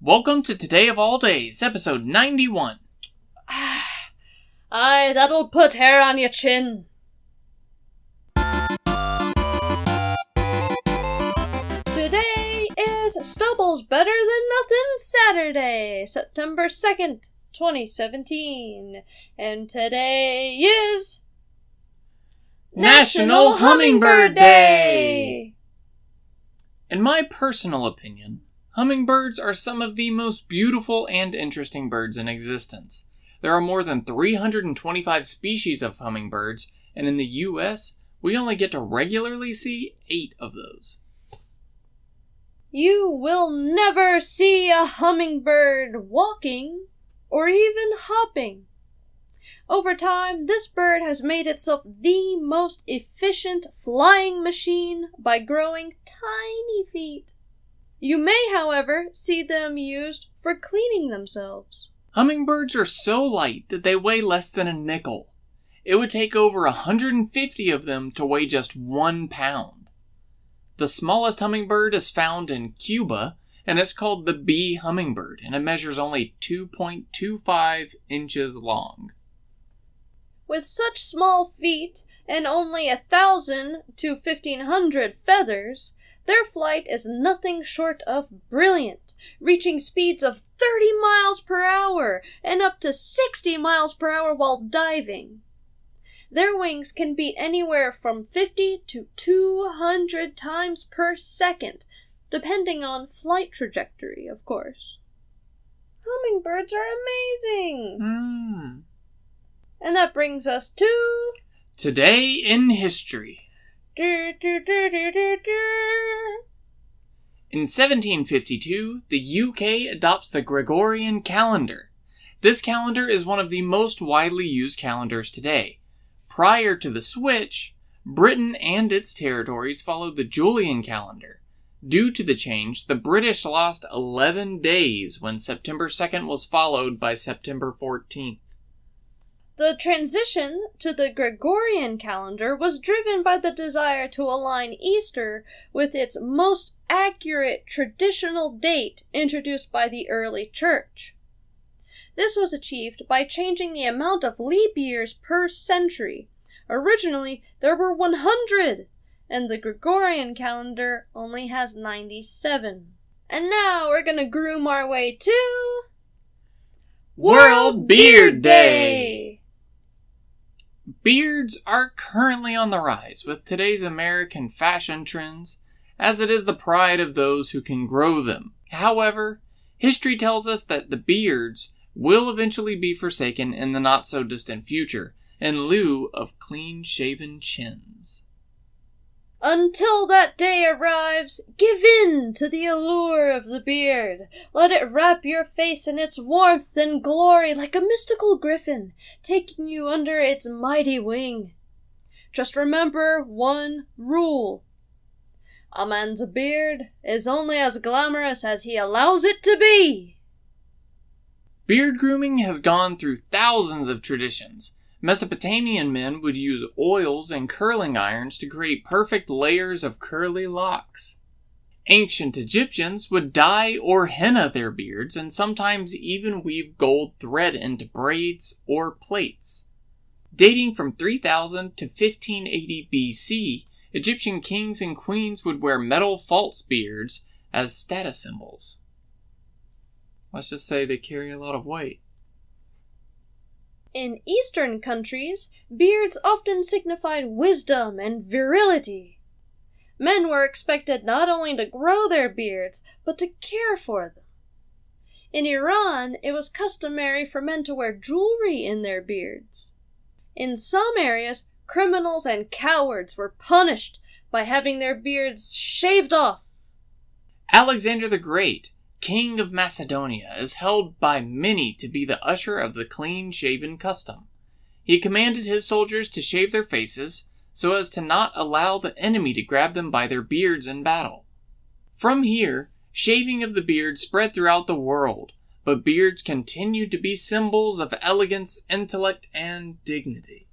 Welcome to Today of All Days, episode 91. Aye, that'll put hair on your chin. Today is Stubble's Better Than Nothing Saturday, September 2nd, 2017. And today is... National Hummingbird Day! In my personal opinion, hummingbirds are some of the most beautiful and interesting birds in existence. There are more than 325 species of hummingbirds, and in the US, we only get to regularly see 8 of those. You will never see a hummingbird walking or even hopping. Over time, this bird has made itself the most efficient flying machine by growing tiny feet. You may, however, see them used for cleaning themselves. Hummingbirds are so light that they weigh less than a nickel. It would take over 150 of them to weigh just 1 pound. The smallest hummingbird is found in Cuba, and it's called the bee hummingbird, and it measures only 2.25 inches long. With such small feet and only 1,000 to 1,500 feathers, their flight is nothing short of brilliant, reaching speeds of 30 miles per hour and up to 60 miles per hour while diving. Their wings can beat anywhere from 50 to 200 times per second, depending on flight trajectory, of course. Hummingbirds are amazing! And that brings us to... Today in History. In 1752, the UK adopts the Gregorian calendar. This calendar is one of the most widely used calendars today. Prior to the switch, Britain and its territories followed the Julian calendar. Due to the change, the British lost 11 days when September 2nd was followed by September 14th. The transition to the Gregorian calendar was driven by the desire to align Easter with its most accurate traditional date introduced by the early church. This was achieved by changing the amount of leap years per century. Originally, there were 100, and the Gregorian calendar only has 97. And now we're gonna groom our way to... World Beard Day! Beards are currently on the rise with today's American fashion trends, as it is the pride of those who can grow them. However, history tells us that the beards will eventually be forsaken in the not-so-distant future, in lieu of clean-shaven chins. Until that day arrives, give in to the allure of the beard. Let it wrap your face in its warmth and glory like a mystical griffin, taking you under its mighty wing. Just remember one rule. A man's beard is only as glamorous as he allows it to be. Beard grooming has gone through thousands of traditions. Mesopotamian men would use oils and curling irons to create perfect layers of curly locks. Ancient Egyptians would dye or henna their beards and sometimes even weave gold thread into braids or plaits. Dating from 3000 to 1580 BC, Egyptian kings and queens would wear metal false beards as status symbols. Let's just say they carry a lot of weight. In Eastern countries, beards often signified wisdom and virility. Men were expected not only to grow their beards, but to care for them. In Iran, it was customary for men to wear jewelry in their beards. In some areas, criminals and cowards were punished by having their beards shaved off. Alexander the Great, King of Macedonia, is held by many to be the usher of the clean-shaven custom. He commanded his soldiers to shave their faces so as to not allow the enemy to grab them by their beards in battle. From here, shaving of the beard spread throughout the world, but beards continued to be symbols of elegance, intellect, and dignity.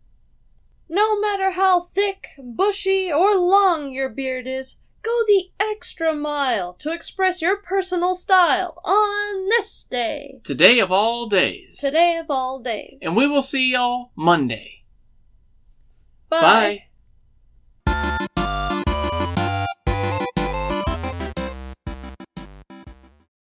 No matter how thick, bushy, or long your beard is, Go the extra mile to express your personal style on this day. Today of all days. Today of all days. And we will see y'all Monday. Bye. Bye.